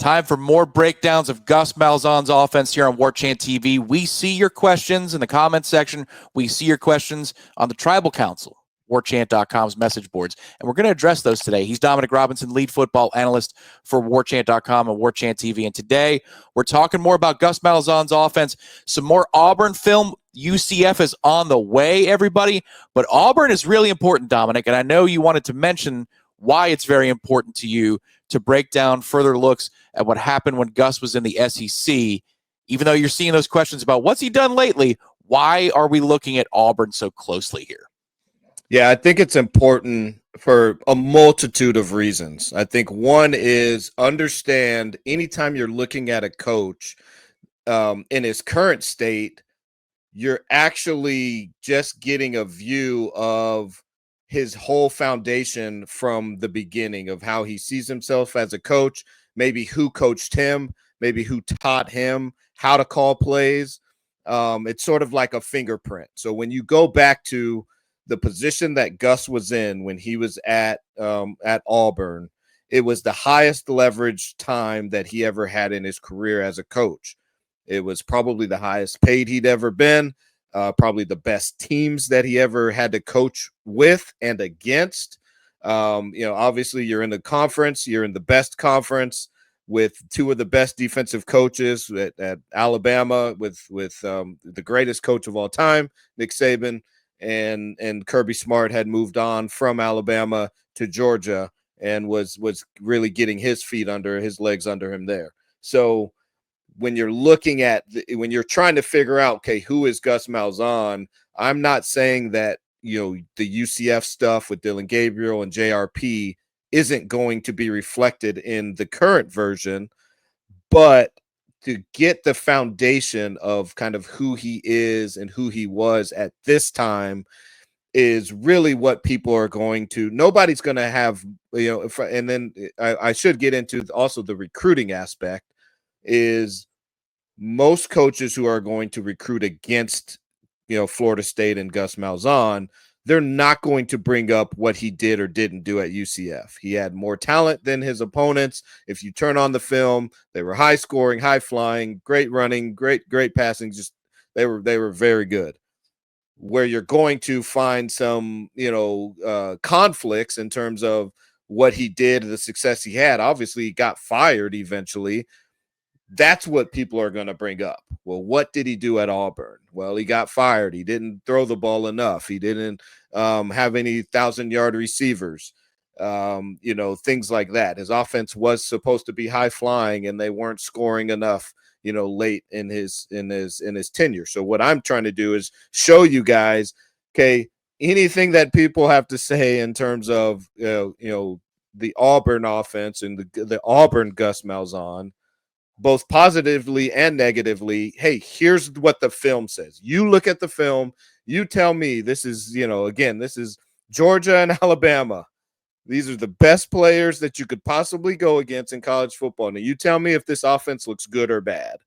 Time for more breakdowns of Gus Malzahn's offense here on Warchant TV. We see your questions in the comments section. We see your questions on the Tribal Council, warchant.com's message boards, and we're going to address those today. He's Dominic Robinson, lead football analyst for warchant.com and Warchant TV, and today we're talking more about Gus Malzahn's offense, some more Auburn film. UCF is on the way, everybody, but Auburn is really important, Dominic, and I know you wanted to mention why it's very important to you to break down further looks at what happened when Gus was in the SEC. Even though you're seeing those questions about what's he done lately, why are we looking at Auburn so closely here? Yeah, I think it's important for a multitude of reasons. I think one is understand anytime you're looking at a coach in his current state, you're actually just getting a view of his whole foundation from the beginning of how he sees himself as a coach, maybe who coached him, maybe who taught him how to call plays. It's sort of like a fingerprint. So when you go back to the position that Gus was in when he was at Auburn, it was the highest leverage time that he ever had in his career as a coach. It was probably the highest paid he'd ever been. Probably the best teams that he ever had to coach with and against. Obviously you're in the conference, you're in the best conference with two of the best defensive coaches at Alabama with the greatest coach of all time, Nick Saban, and Kirby Smart had moved on from Alabama to Georgia and was really getting his legs under him there. So when you're looking at when you're trying to figure out, okay, who is Gus Malzahn? I'm not saying that, the UCF stuff with Dylan Gabriel and JRP isn't going to be reflected in the current version, but to get the foundation of kind of who he is and who he was at this time is really what people are going to, nobody's going to have, and then I should get into also the recruiting aspect is most coaches who are going to recruit against, Florida State and Gus Malzahn, they're not going to bring up what he did or didn't do at UCF. He had more talent than his opponents. If you turn on the film, they were high scoring, high flying, great running, great passing. Just they were very good. Where you're going to find some, conflicts in terms of what he did, the success he had. Obviously, he got fired eventually. That's what people are going to bring up. Well, what did he do at Auburn? Well, he got fired. He didn't throw the ball enough. He didn't have any 1,000-yard receivers, things like that. His offense was supposed to be high flying, and they weren't scoring enough, late in his tenure. So what I'm trying to do is show you guys, okay, anything that people have to say in terms of the Auburn offense and the Auburn Gus Malzahn, both positively and negatively. Hey, here's what the film says. You look at the film, you tell me this is, again, this is Georgia and Alabama. These are the best players that you could possibly go against in college football. Now, you tell me if this offense looks good or bad.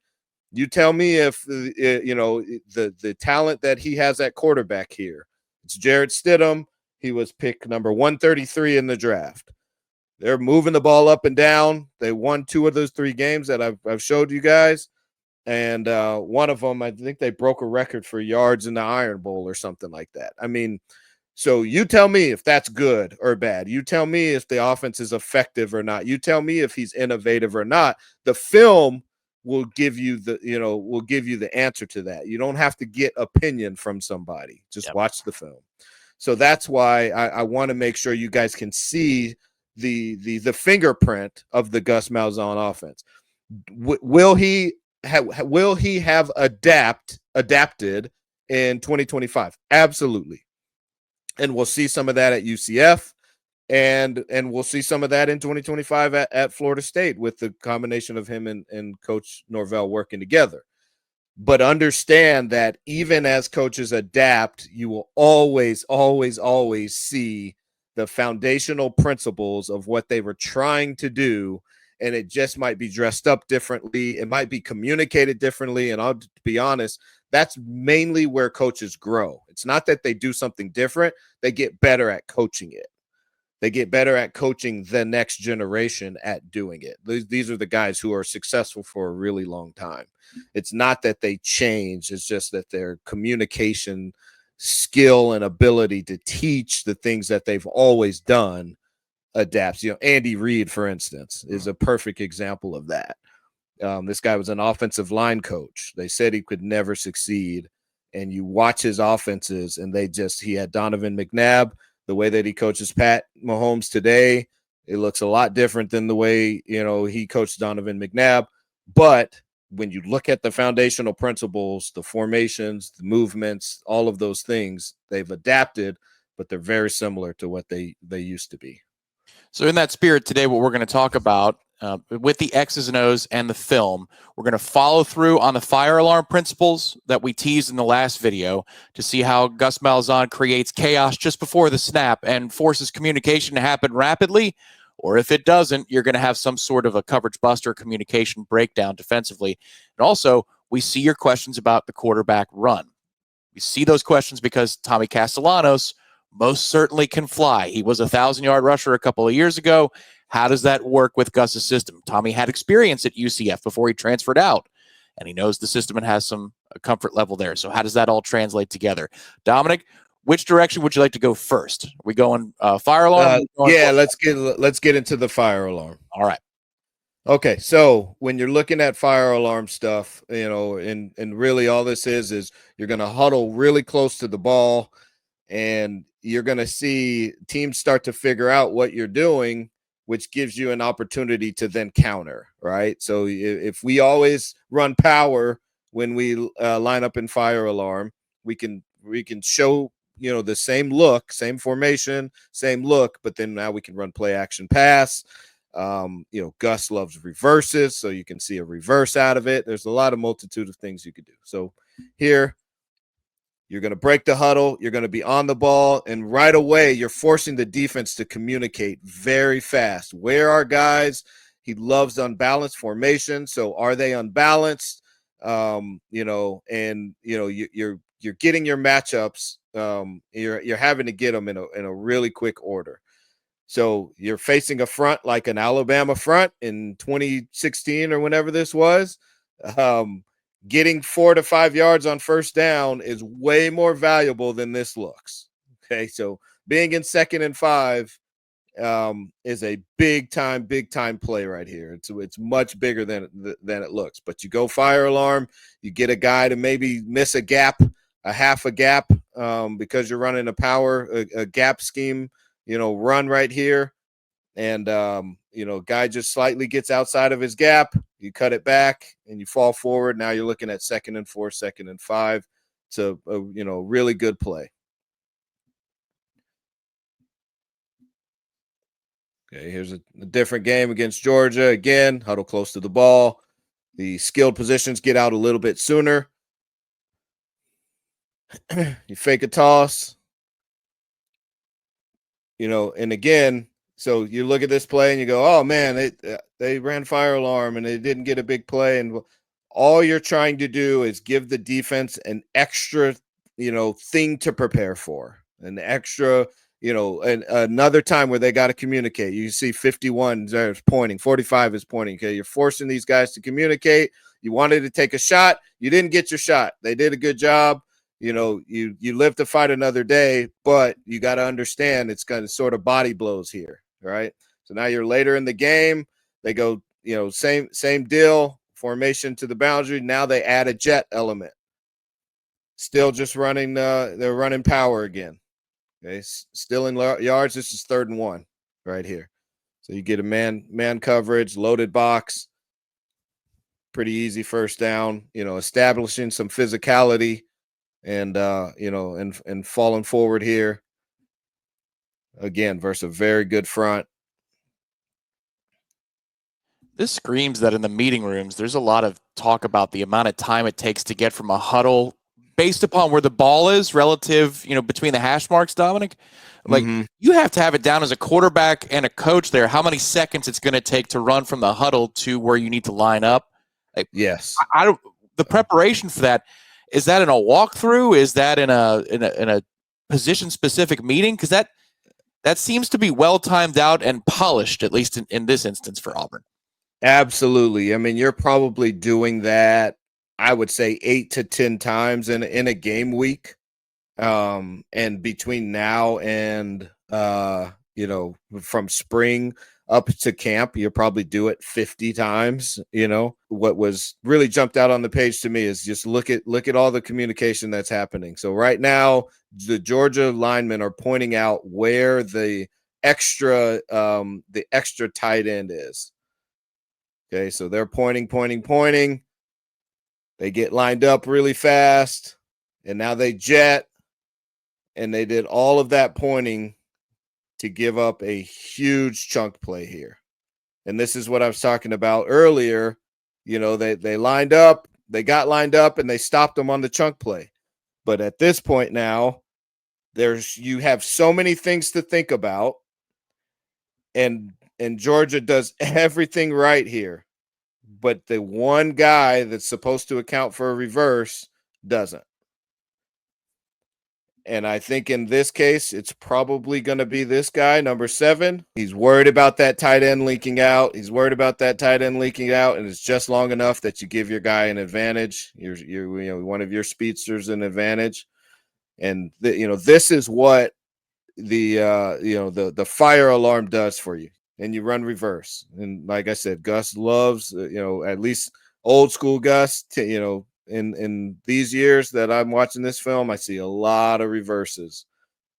You tell me if, the talent that he has at quarterback here. It's Jarrett Stidham. He was picked number 133 in the draft. They're moving the ball up and down. They won 2 of those 3 games that I've showed you guys. And one of them, I think they broke a record for yards in the Iron Bowl or something like that. I mean, so you tell me if that's good or bad. You tell me if the offense is effective or not. You tell me if he's innovative or not. The film will give you the answer to that. You don't have to get opinion from somebody. Just watch the film. So that's why I want to make sure you guys can see the fingerprint of the Gus Malzahn offense. Will he have adapted in 2025? Absolutely. And we'll see some of that at UCF, and we'll see some of that in 2025 at Florida State with the combination of him and Coach Norvell working together. But understand that even as coaches adapt, you will always, always, always see the foundational principles of what they were trying to do, and it just might be dressed up differently. It might be communicated differently, and I'll be honest, that's mainly where coaches grow. It's not that they do something different. They get better at coaching it. They get better at coaching the next generation at doing it. These are the guys who are successful for a really long time. It's not that they change. It's just that their communication skill and ability to teach the things that they've always done adapts. Andy Reid, for instance, is a perfect example of that. This guy was an offensive line coach. They said he could never succeed. And you watch his offenses, and he had Donovan McNabb. The way that he coaches Pat Mahomes today, it looks a lot different than the way, he coached Donovan McNabb. But when you look at the foundational principles, the formations, the movements, all of those things, they've adapted, but they're very similar to what they used to be. So in that spirit today, what we're going to talk about with the X's and O's and the film, we're going to follow through on the fire alarm principles that we teased in the last video to see how Gus Malzahn creates chaos just before the snap and forces communication to happen rapidly. Or if it doesn't, you're going to have some sort of a coverage buster communication breakdown defensively. And also, we see your questions about the quarterback run. We see those questions because Tommy Castellanos most certainly can fly. He was a 1,000-yard rusher a couple of years ago. How does that work with Gus's system? Tommy had experience at UCF before he transferred out, and he knows the system and has some comfort level there. So how does that all translate together? Dominic, which direction would you like to go first? Are we going fire alarm? Let's get into the fire alarm. All right. Okay, so when you're looking at fire alarm stuff, and really all this is you're going to huddle really close to the ball, and you're going to see teams start to figure out what you're doing, which gives you an opportunity to then counter, right? So if we always run power when we line up in fire alarm, we can show, the same look, same formation, same look, but then now we can run play action pass. Gus loves reverses, so you can see a reverse out of it. There's a lot of multitude of things you could do. So here, you're going to break the huddle. You're going to be on the ball. And right away, you're forcing the defense to communicate very fast. Where are guys? He loves unbalanced formation. So are they unbalanced? You're getting your matchups. You're having to get them in a really quick order. So you're facing a front like an Alabama front in 2016 or whenever this was. Getting 4 to 5 yards on first down is way more valuable than this looks. Okay, so being in 2nd and 5 is a big time play right here. It's much bigger than it looks. But you go fire alarm, you get a guy to maybe miss a gap, a half a gap, because you're running a gap scheme, run right here. And, guy just slightly gets outside of his gap. You cut it back and you fall forward. Now you're looking at 2nd and 4, 2nd and 5. It's a really good play. Okay, here's a different game against Georgia. Again, huddle close to the ball. The skilled positions get out a little bit sooner. You fake a toss. And again, so you look at this play and you go, oh, man, they ran fire alarm and they didn't get a big play. And all you're trying to do is give the defense an extra, thing to prepare for, an extra, and another time where they got to communicate. You see 51 is pointing, 45 is pointing. Okay, you're forcing these guys to communicate. You wanted to take a shot. You didn't get your shot. They did a good job. You live to fight another day, but you got to understand it's kind of sort of body blows here, right? So now you're later in the game. They go, same deal, formation to the boundary. Now they add a jet element. Still just running, they're running power again. Okay, still in yards. This is 3rd and 1 right here. So you get a man coverage, loaded box, pretty easy first down, establishing some physicality. And and falling forward here again versus a very good front. This screams that in the meeting rooms, there's a lot of talk about the amount of time it takes to get from a huddle based upon where the ball is relative, between the hash marks, Dominic. Like you have to have it down as a quarterback and a coach there, how many seconds it's going to take to run from the huddle to where you need to line up. Yes. I don't, the preparation for that, is that in a walkthrough? Is that in a position specific meeting? Because That seems to be well timed out and polished, at least in this instance for Auburn. Absolutely. I mean, you're probably doing that, I would say 8 to 10 times in a game week. And between now and from spring up to camp, you'll probably do it 50 times. What was really jumped out on the page to me is just look at all the communication that's happening. So right now, the Georgia linemen are pointing out where the extra tight end is. Okay, so they're pointing. They get lined up really fast, and now they jet. And they did all of that pointing to give up a huge chunk play here. And this is what I was talking about earlier. They lined up, they got lined up, and they stopped them on the chunk play. But at this point now, you have so many things to think about. And Georgia does everything right here. But the one guy that's supposed to account for a reverse doesn't. And I think in this case, it's probably going to be this guy, number 7. He's worried about that tight end leaking out. And it's just long enough that you give your guy an advantage. You're one of your speedsters an advantage. And this is what the fire alarm does for you. And you run reverse. And like I said, Gus loves, at least old school Gus, in these years that I'm watching this film, I see a lot of reverses.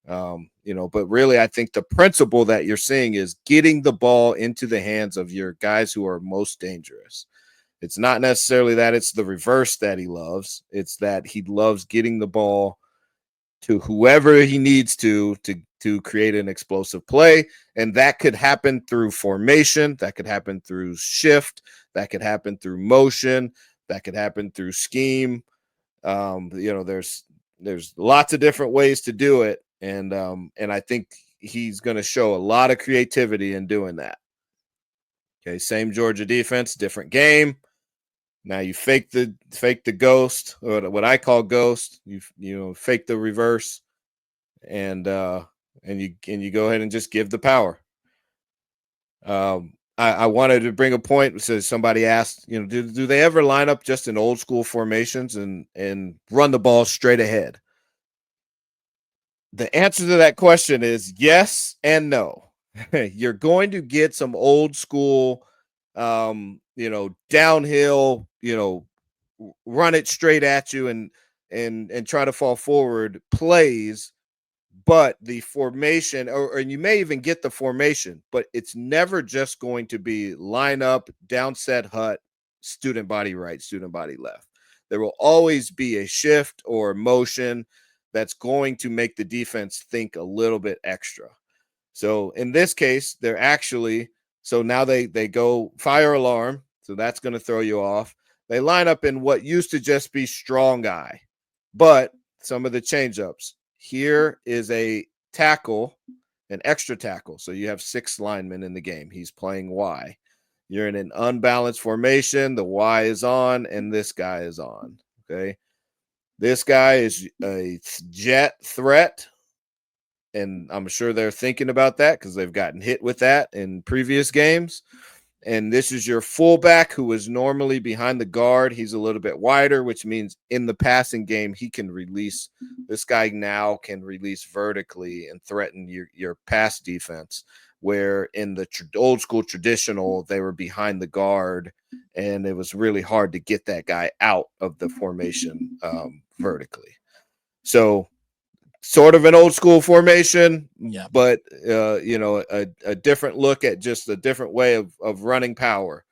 But really, I think the principle that you're seeing is getting the ball into the hands of your guys who are most dangerous. It's not necessarily that it's the reverse that he loves. It's that he loves getting the ball to whoever he needs to create an explosive play. And that could happen through formation. That could happen through shift. That could happen through motion. That could happen through scheme. There's lots of different ways to do it. And I think he's going to show a lot of creativity in doing that. Okay. Same Georgia defense, different game. Now you fake the ghost, or what I call ghost. You fake the reverse, and you go ahead and just give the power. I wanted to bring a point. So somebody asked, do they ever line up just in old school formations and run the ball straight ahead? The answer to that question is yes and no. You're going to get some old school, downhill, run it straight at you and try to fall forward plays. But the formation, or you may even get the formation, but it's never just going to be line up, downset hut, student body right, student body left. There will always be a shift or motion that's going to make the defense think a little bit extra. So in this case, they're actually, so now they go fire alarm. So that's going to throw you off. They line up in what used to just be strong guy, but some of the changeups. Here is a tackle, an extra tackle. So you have 6 linemen in the game. He's playing Y. You're in an unbalanced formation. The Y is on, and this guy is on. Okay. This guy is a jet threat. And I'm sure they're thinking about that because they've gotten hit with that in previous games. And this is your fullback who is normally behind the guard. He's a little bit wider, which means in the passing game, he can release. This guy now can release vertically and threaten your pass defense, where in the old school traditional, they were behind the guard, and it was really hard to get that guy out of the formation vertically. So sort of an old school formation, yeah. But a different look at just a different way of running power.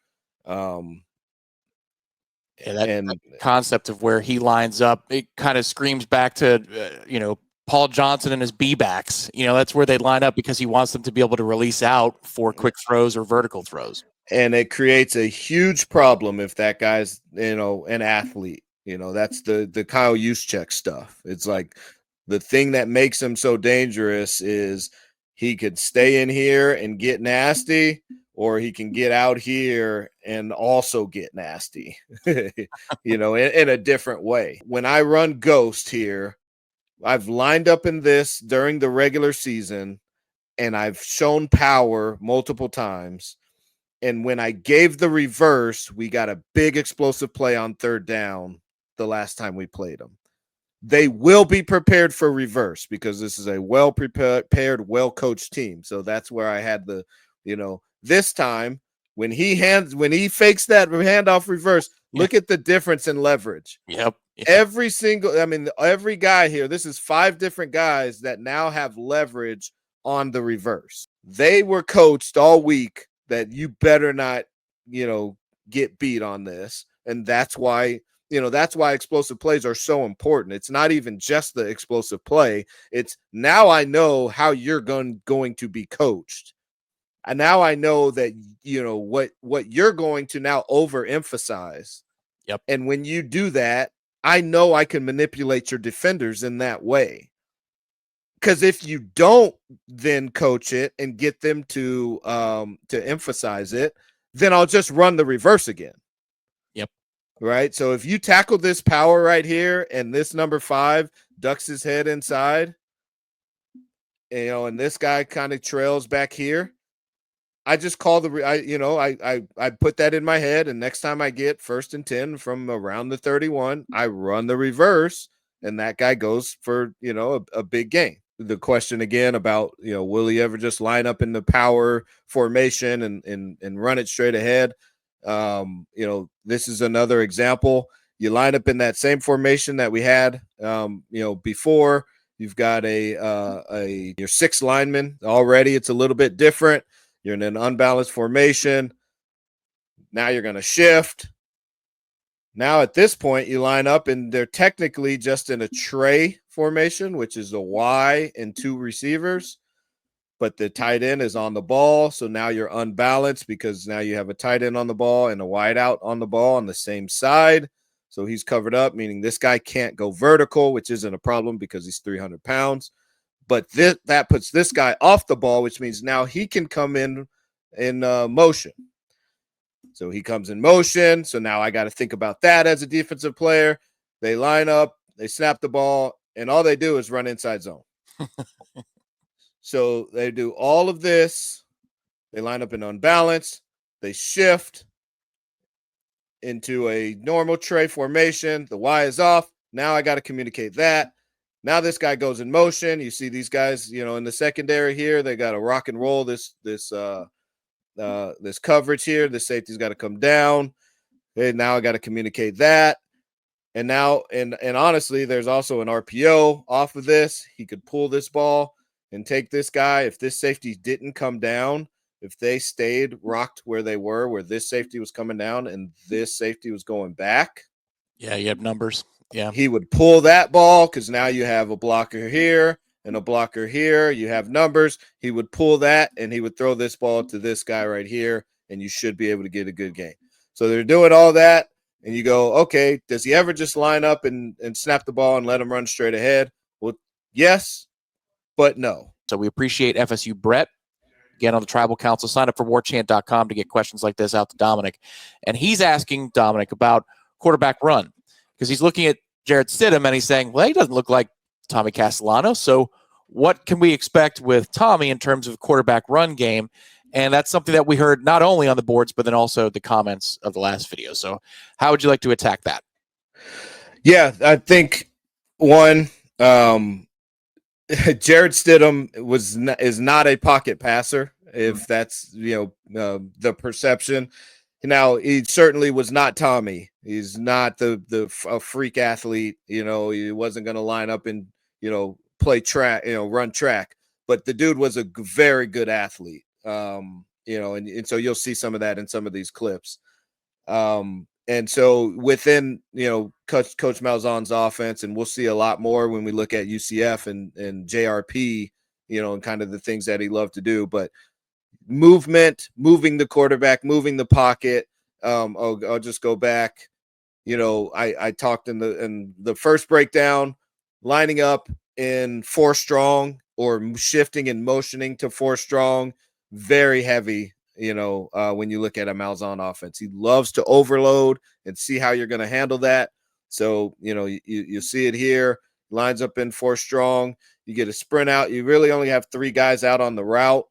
That concept of where he lines up, it kind of screams back to Paul Johnson and his B-backs. That's where they line up because he wants them to be able to release out for quick throws or vertical throws. And it creates a huge problem if that guy's an athlete. That's the Kyle Juszczyk stuff. It's like, the thing that makes him so dangerous is he could stay in here and get nasty, or he can get out here and also get nasty, in a different way. When I run ghost here, I've lined up in this during the regular season, and I've shown power multiple times. And when I gave the reverse, we got a big explosive play on third down the last time we played them. They will be prepared for reverse because this is a well-prepared, well-coached team. So that's where I had the, this time when he fakes that handoff reverse, look at the difference in leverage. Yep. Every guy here, this is 5 different guys that now have leverage on the reverse. They were coached all week that you better not, get beat on this. And that's why explosive plays are so important. It's not even just the explosive play. It's now I know how you're going to be coached. And now I know that, what you're going to now overemphasize. Yep. And when you do that, I know I can manipulate your defenders in that way. Because if you don't then coach it and get them to emphasize it, then I'll just run the reverse again. Yep. Right. So if you tackle this power right here and this number 5 ducks his head inside, and this guy kind of trails back here, I just call I put that in my head, and next time I get 1st and 10 from around the 31, I run the reverse, and that guy goes for, a big gain. The question again about, will he ever just line up in the power formation and run it straight ahead? This is another example. You line up in that same formation that we had, before. You've got your 6 lineman already. It's a little bit different. You're in an unbalanced formation. Now you're going to shift. Now at this point, you line up and they're technically just in a tray formation, which is a Y and 2 receivers, but the tight end is on the ball. So now you're unbalanced because now you have a tight end on the ball and a wide out on the ball on the same side. So he's covered up, meaning this guy can't go vertical, which isn't a problem because he's 300 pounds. But that puts this guy off the ball, which means now he can come in motion. So he comes in motion. So now I got to think about that as a defensive player. They line up, they snap the ball, and all they do is run inside zone. So they do all of this. They line up in unbalanced. They shift into a normal tray formation. The Y is off. Now I got to communicate that. Now this guy goes in motion. You see these guys, in the secondary here, they got to rock and roll this coverage here. The safety's got to come down. And now I got to communicate that. And now, and honestly, there's also an RPO off of this. He could pull this ball and take this guy. If this safety didn't come down, if they stayed rocked where they were, where this safety was coming down and this safety was going back. Yeah, you have numbers. Yeah. He would pull that ball because now you have a blocker here and a blocker here. You have numbers. He would pull that and he would throw this ball to this guy right here, and you should be able to get a good game. So they're doing all that, and you go, okay, does he ever just line up and snap the ball and let him run straight ahead? Well, yes, but no. So we appreciate FSU Brett. Again, on the Tribal Council, sign up for warchant.com to get questions like this out to Dominic. And he's asking Dominic about quarterback run because he's looking at Jarrett Stidham and he's saying, well, he doesn't look like Tommy Castellano. So what can we expect with Tommy in terms of quarterback run game? And that's something that we heard not only on the boards, but then also the comments of the last video. So how would you like to attack that? Yeah, I think one, Jarrett Stidham is not a pocket passer, if that's the perception. Now, he certainly was not Tommy. He's not a freak athlete. He wasn't going to line up and play track, run track. But the dude was a very good athlete. And so you'll see some of that in some of these clips. And so within, Coach Malzahn's offense, and we'll see a lot more when we look at UCF and JRP, and kind of the things that he loved to do. But movement, moving the quarterback, moving the pocket. I'll just go back. I talked in the first breakdown, lining up in 4 strong or shifting and motioning to 4 strong, very heavy. When you look at a Malzahn offense, he loves to overload and see how you're going to handle that. So, you see it here, lines up in 4 strong. You get a sprint out. You really only have 3 guys out on the route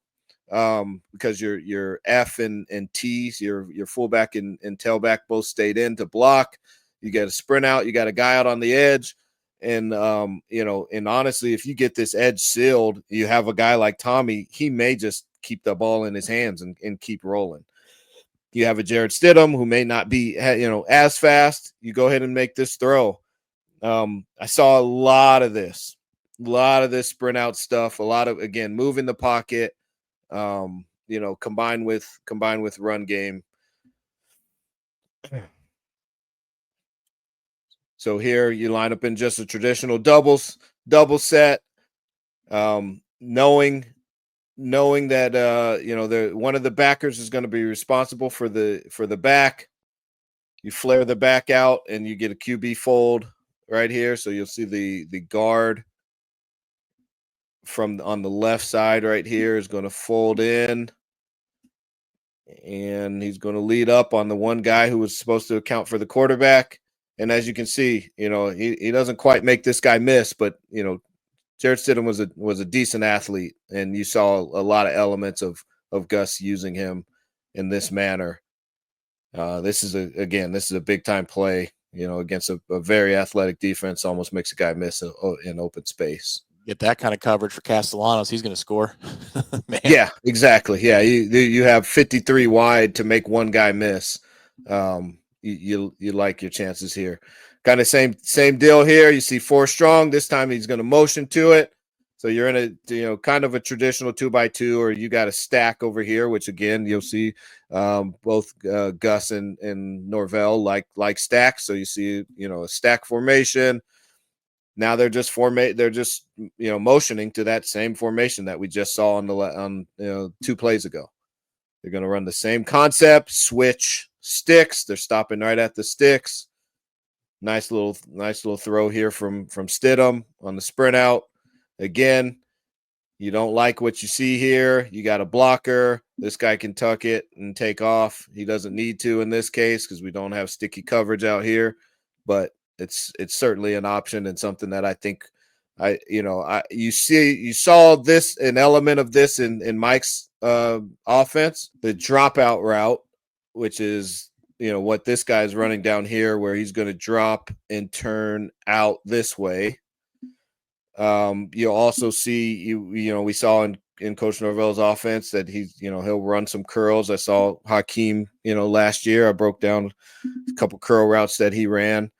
because your F and T's, your fullback and tailback both stayed in to block. You get a sprint out. You got a guy out on the edge. And, and honestly, if you get this edge sealed, you have a guy like Tommy, he may just keep the ball in his hands and keep rolling. You have a Jared Stidham who may not be, as fast. You go ahead and make this throw. I saw a lot of this sprint out stuff, a lot of, again, moving the pocket, combined with run game. So here you line up in just a traditional double set, knowing that one of the backers is going to be responsible for the back. You flare the back out and you get a QB fold right here. So you'll see the guard on the left side right here is going to fold in. And he's going to lead up on the one guy who was supposed to account for the quarterback. And as you can see, he doesn't quite make this guy miss, but Jared Stidham was a decent athlete, and you saw a lot of elements of Gus using him in this manner. This is a big time play, against a very athletic defense. Almost makes a guy miss in open space. Get that kind of coverage for Castellanos, he's going to score. Man. Yeah, exactly. Yeah, you have 53 wide to make one guy miss. You like your chances here. Kind of same deal here. You see 4 strong. This time he's going to motion to it. So you're in a kind of a traditional 2x2, or you got a stack over here, which again you'll see both Gus and Norvell like stacks. So you see a stack formation. Now they're just motioning to that same formation that we just saw on 2 plays ago. They're going to run the same concept, switch sticks. They're stopping right at the sticks. Nice little throw here from Stidham on the sprint out. Again, you don't like what you see here. You got a blocker. This guy can tuck it and take off. He doesn't need to in this case because we don't have sticky coverage out here, but it's certainly an option and something that I think you saw this, an element of this in Mike's offense, the dropout route, which is what this guy's running down here, where he's going to drop and turn out this way. You'll also see we saw in Coach Norvell's offense that he'll run some curls. I saw Hakeem last year. I broke down a couple curl routes that he ran.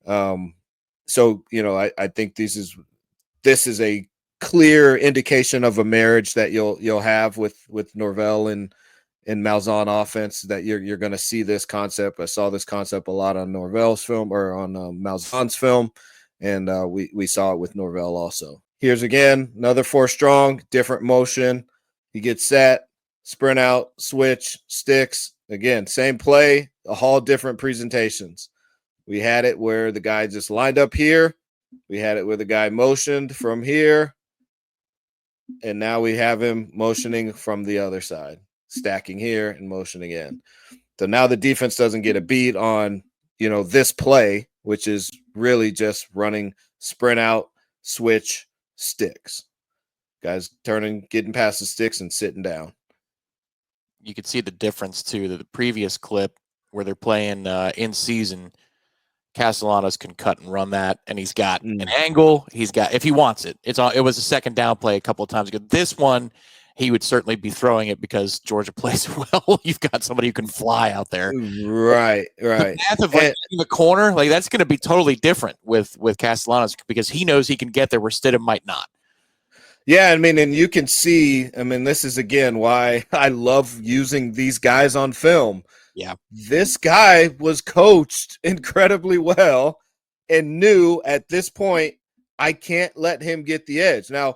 So I think this is a clear indication of a marriage that you'll have with Norvell and Malzahn offense, that you're going to see this concept. I saw this concept a lot on Norvell's film, or on Malzahn's film, and we saw it with Norvell also. Here's again another 4 strong, different motion. You get set, sprint out, switch, sticks. Again, same play, all different presentations. We had it where the guy just lined up here. We had it where the guy motioned from here. And now we have him motioning from the other side, stacking here and motioning in. So now the defense doesn't get a beat on, this play, which is really just running sprint out, switch, sticks. Guys turning, getting past the sticks and sitting down. You could see the difference too. The previous clip where they're playing in season, Castellanos can cut and run that, and he's got an angle. He's got, if he wants it. It was a second down play a couple of times ago. This one, he would certainly be throwing it because Georgia plays well. You've got somebody who can fly out there. Right. The math of in the corner, that's going to be totally different with Castellanos, because he knows he can get there where Stidham might not. Yeah, and you can see, this is again why I love using these guys on film. Yeah. This guy was coached incredibly well and knew at this point, I can't let him get the edge. Now,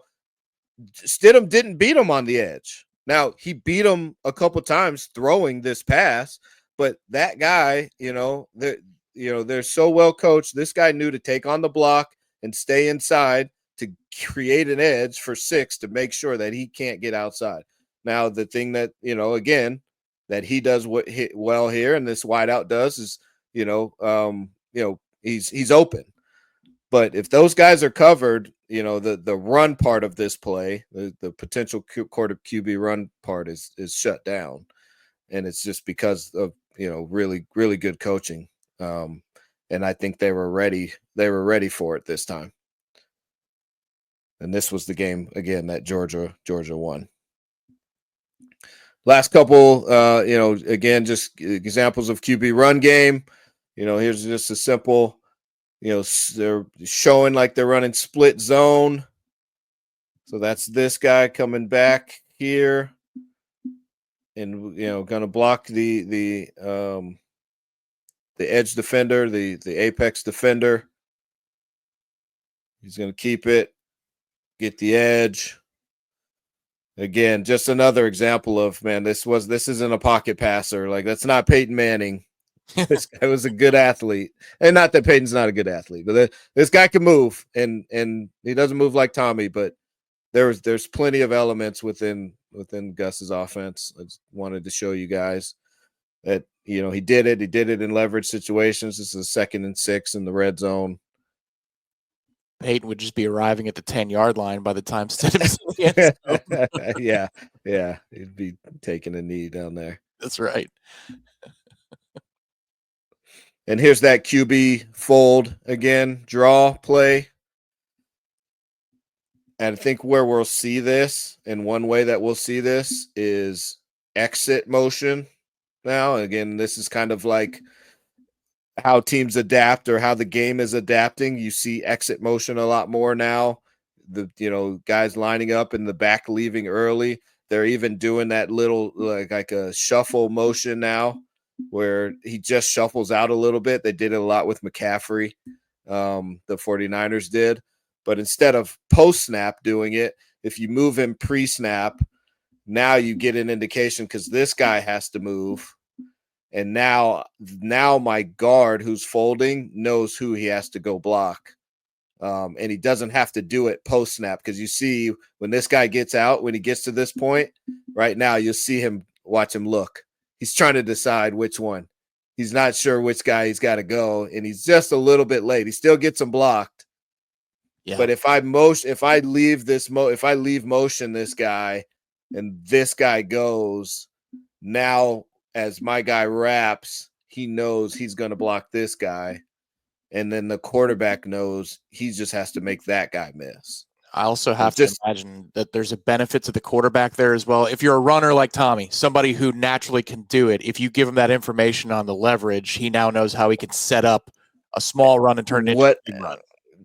Stidham didn't beat him on the edge. Now, he beat him a couple times throwing this pass, but that guy, they're so well coached. This guy knew to take on the block and stay inside to create an edge for 6 to make sure that he can't get outside. Now, the thing that, again, that he does well here, and this wideout does, is he's open. But if those guys are covered, the run part of this play, the potential quarter QB run part is shut down. And it's just because of, really, really good coaching. And I think they were ready for it this time. And this was the game again that Georgia won. Last couple, again, just examples of QB run game. Here's just a simple, they're showing like they're running split zone. So that's this guy coming back here and, going to block the edge defender, the apex defender. He's going to keep it, get the edge. Again, just another example of, man, this isn't a pocket passer. Like, that's not Peyton Manning. This guy was a good athlete. And not that Peyton's not a good athlete, but this guy can move, and he doesn't move like Tommy, but there's plenty of elements within Gus's offense. I just wanted to show you guys that, he did it. He did it in leverage situations. This is 2nd and 6 in the red zone. Peyton would just be arriving at the 10-yard line by the time Stidham's yeah, he'd be taking a knee down there. That's right. And here's that QB fold again, draw play. And I think where we'll see this, and one way that we'll see this is exit motion. Now, again, this is kind of like how teams adapt or how the game is adapting. You see exit motion a lot more now. The guys lining up in the back leaving early. They're even doing that little like a shuffle motion now, where he just shuffles out a little bit. They did it a lot with McCaffrey. The 49ers did. But instead of post-snap doing it, if you move him pre-snap, now you get an indication because this guy has to move. And now my guard who's folding knows who he has to go block. And he doesn't have to do it post-snap, because you see when this guy gets out, when he gets to this point, right now you'll see him, watch him look. He's trying to decide which one. He's not sure which guy he's got to go, and he's just a little bit late. He still gets him blocked. Yeah. But if I leave motion this guy and this guy goes, now as my guy wraps, he knows he's going to block this guy. And then the quarterback knows he just has to make that guy miss. I also have to imagine that there's a benefit to the quarterback there as well. If you're a runner like Tommy, somebody who naturally can do it, if you give him that information on the leverage, he now knows how he can set up a small run and turn it into a big run.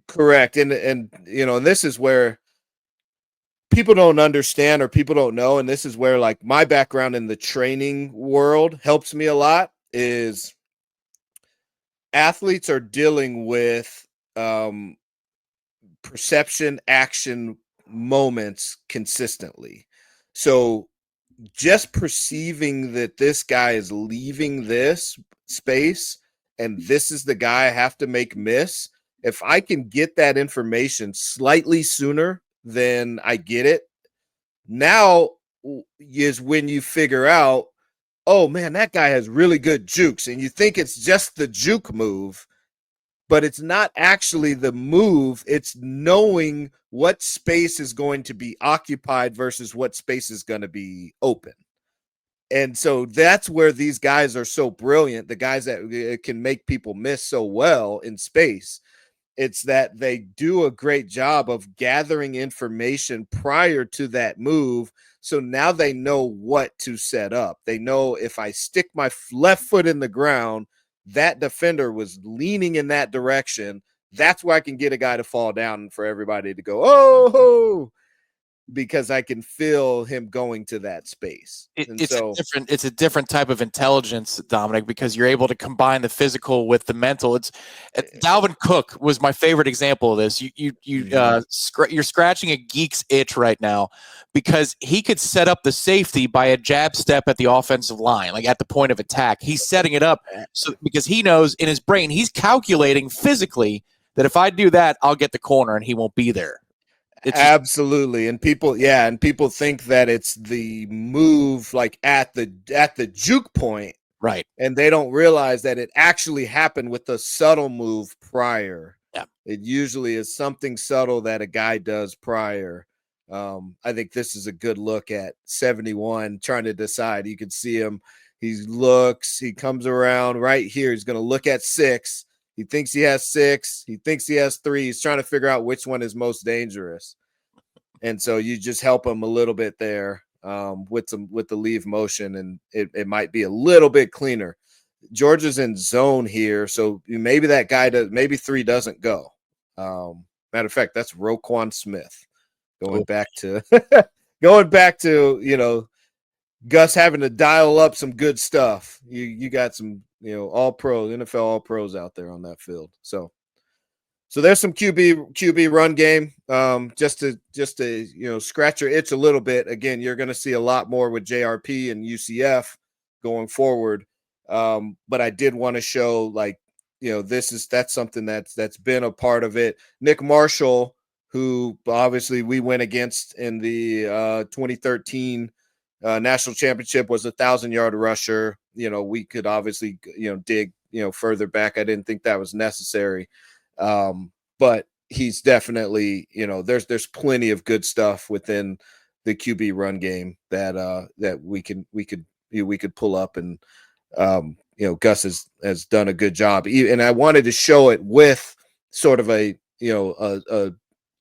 Correct. And this is where people don't understand or people don't know. And this is where, like, my background in the training world helps me a lot, is athletes are dealing with perception, action moments consistently. So just perceiving that this guy is leaving this space and this is the guy I have to make miss, if I can get that information slightly sooner than I get it, now is when you figure out, oh man, that guy has really good jukes. And you think it's just the juke move, but it's not actually the move. It's knowing what space is going to be occupied versus what space is going to be open. And so that's where these guys are so brilliant, the guys that can make people miss so well in space. It's that they do a great job of gathering information prior to that move. So now they know what to set up. They know if I stick my left foot in the ground, that defender was leaning in that direction. That's where I can get a guy to fall down and for everybody to go, oh, because I can feel him going to that space. It's a different type of intelligence, Dominic, because you're able to combine the physical with the mental. Dalvin Cook was my favorite example of this. You're scratching a geek's itch right now, because he could set up the safety by a jab step at the offensive line, like at the point of attack. He's setting it up because he knows in his brain, he's calculating physically that if I do that, I'll get the corner and he won't be there. Absolutely. And people think that it's the move like at the juke point. Right. And they don't realize that it actually happened with the subtle move prior. Yeah. It usually is something subtle that a guy does prior. I think this is a good look at 71 trying to decide. You can see him. He comes around right here. He's going to look at 6. He thinks he has 6. He thinks he has 3. He's trying to figure out which one is most dangerous. And so you just help him a little bit there with the leave motion, and it might be a little bit cleaner. Georgia's in zone here, so maybe that guy does. Maybe 3 doesn't go. Matter of fact, that's Roquan Smith going back to Gus having to dial up some good stuff. You got some all pros, NFL all pros out there on that field. So there's some QB run game. Just to scratch your itch a little bit. Again, you're going to see a lot more with JRP and UCF going forward. But I did want to show that's something that's been a part of it. Nick Marshall, who obviously we went against in the 2013 national championship, was a 1,000-yard rusher. We could obviously dig further back. I didn't think that was necessary. But he's definitely, there's plenty of good stuff within the QB run game that we could pull up, and Gus has done a good job. And I wanted to show it with sort of a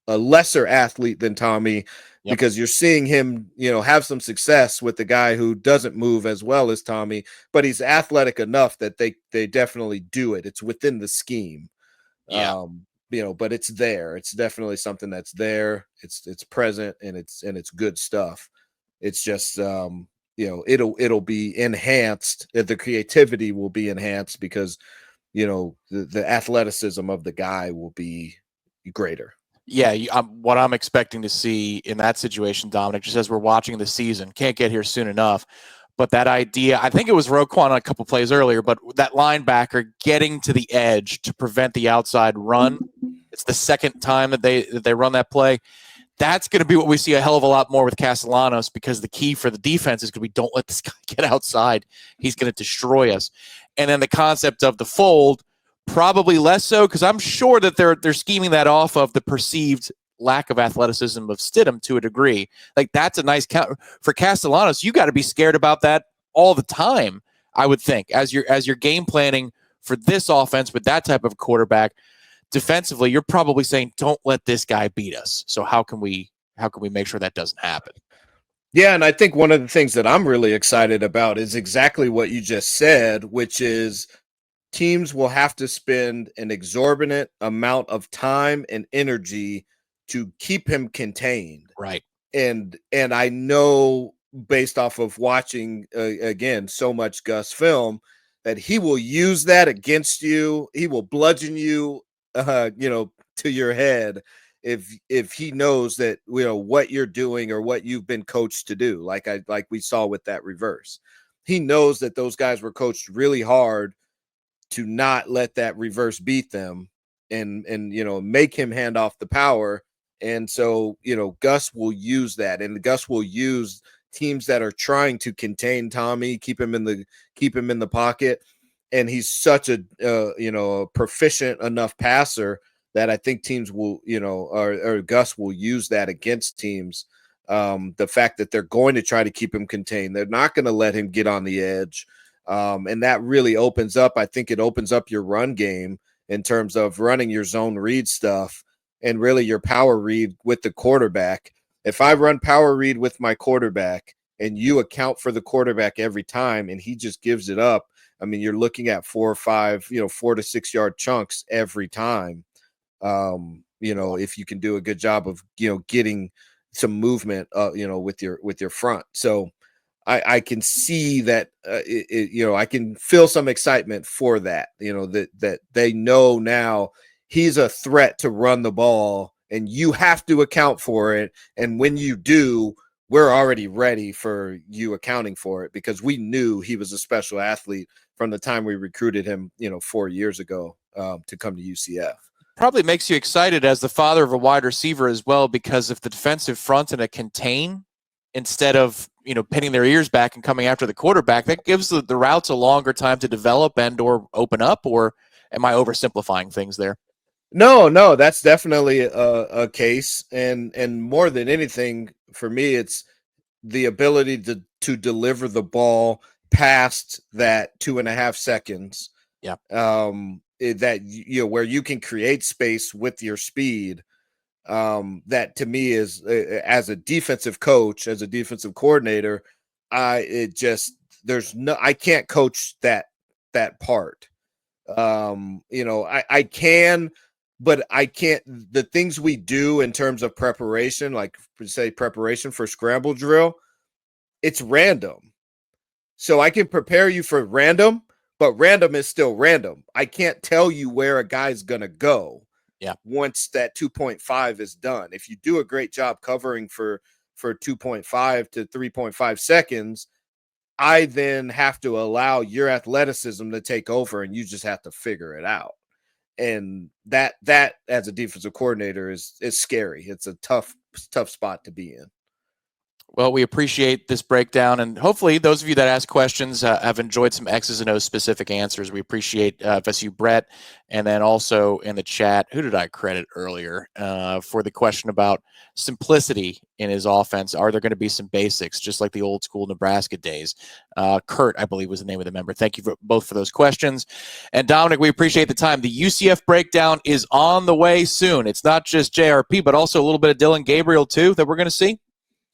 lesser athlete than Tommy, because you're seeing him, have some success with the guy who doesn't move as well as Tommy, but he's athletic enough that they definitely do it. It's within the scheme. Yeah. But it's there. It's definitely something that's there. It's present, and it's good stuff. It's just it'll be enhanced. The creativity will be enhanced because the athleticism of the guy will be greater. Yeah, what I'm expecting to see in that situation, Dominic, just as we're watching the season, can't get here soon enough. But that idea, I think it was Roquan on a couple plays earlier, but that linebacker getting to the edge to prevent the outside run. It's the second time that they run that play. That's going to be what we see a hell of a lot more with Castellanos, because the key for the defense is because we don't let this guy get outside. He's going to destroy us. And then the concept of the fold, probably less so, because I'm sure that they're scheming that off of the perceived lack of athleticism of Stidham to a degree. Like, that's a nice count for Castellanos. You got to be scared about that all the time, I would think, as you're game planning for this offense with that type of quarterback. Defensively, you're probably saying, don't let this guy beat us. So how can we make sure that doesn't happen? Yeah, and I think one of the things that I'm really excited about is exactly what you just said, which is teams will have to spend an exorbitant amount of time and energy to keep him contained. Right. And I know, based off of watching again so much Gus film, that he will use that against you. He will bludgeon you to your head if he knows that what you're doing or what you've been coached to do, like we saw with that reverse. He knows that those guys were coached really hard to not let that reverse beat them and make him hand off the power. And so Gus will use that, and Gus will use teams that are trying to contain Tommy, keep him in the pocket. And he's such a proficient enough passer that I think teams will, or Gus will use that against teams. The fact that they're going to try to keep him contained, they're not going to let him get on the edge. And that really opens up, I think it opens up your run game in terms of running your zone read stuff and really your power read with the quarterback. If I run power read with my quarterback and you account for the quarterback every time and he just gives it up, I mean, you're looking at 4 or 5, 4 to 6 yard chunks every time. If you can do a good job of, getting some movement, with your front. So I can see that, I can feel some excitement for that, that they know now he's a threat to run the ball and you have to account for it. And when you do, we're already ready for you accounting for it, because we knew he was a special athlete from the time we recruited him, 4 years ago to come to UCF. Probably makes you excited as the father of a wide receiver as well, because if the defensive front in a contain, instead of, pinning their ears back and coming after the quarterback, that gives the routes a longer time to develop and or open up. Or am I oversimplifying things there? No, that's definitely a case, and more than anything for me, it's the ability to deliver the ball past that 2.5 seconds. Yeah. That where you can create space with your speed. That to me is as a defensive coach, as a defensive coordinator, I can't coach that part. I can, but I can't. The things we do in terms of preparation, like say preparation for scramble drill, it's random. So I can prepare you for random, but random is still random. I can't tell you where a guy's going to go. Yeah. Once that 2.5 is done. If you do a great job covering for 2.5 to 3.5 seconds, I then have to allow your athleticism to take over and you just have to figure it out. And that as a defensive coordinator is scary. It's a tough spot to be in. Well, we appreciate this breakdown, and hopefully those of you that ask questions have enjoyed some X's and O's specific answers. We appreciate FSU Brett, and then also in the chat, who did I credit earlier for the question about simplicity in his offense? Are there going to be some basics, just like the old school Nebraska days? Kurt, I believe, was the name of the member. Thank you both for those questions. And Dominic, we appreciate the time. The UCF breakdown is on the way soon. It's not just JRP, but also a little bit of Dylan Gabriel, too, that we're going to see.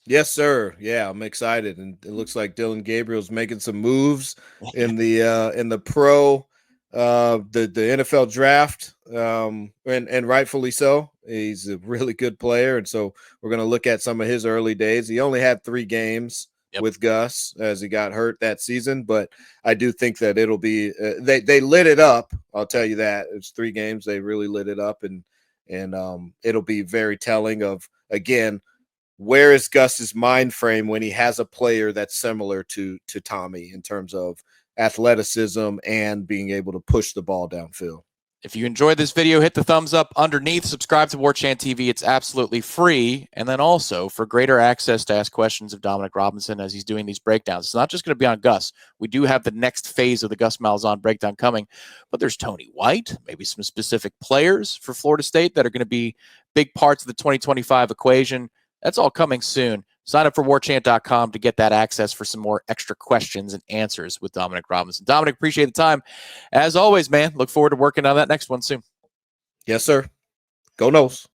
Yes, sir. Yeah, I'm excited, and it looks like Dylan Gabriel's making some moves in the pro, the NFL draft, and rightfully so. He's a really good player, and so we're going to look at some of his early days. He only had 3 games with Gus as he got hurt that season, but I do think that it'll be they lit it up. I'll tell you that it's 3 games they really lit it up, and it'll be very telling of again. Where is Gus's mind frame when he has a player that's similar to Tommy in terms of athleticism and being able to push the ball downfield? If you enjoyed this video, hit the thumbs up underneath. Subscribe to Warchant TV. It's absolutely free. And then also for greater access to ask questions of Dominic Robinson as he's doing these breakdowns. It's not just going to be on Gus. We do have the next phase of the Gus Malzahn breakdown coming, but there's Tony White, maybe some specific players for Florida State that are going to be big parts of the 2025 equation. That's all coming soon. Sign up for warchant.com to get that access for some more extra questions and answers with Dominic Robinson. Dominic, appreciate the time. As always, man, look forward to working on that next one soon. Yes, sir. Go Noles.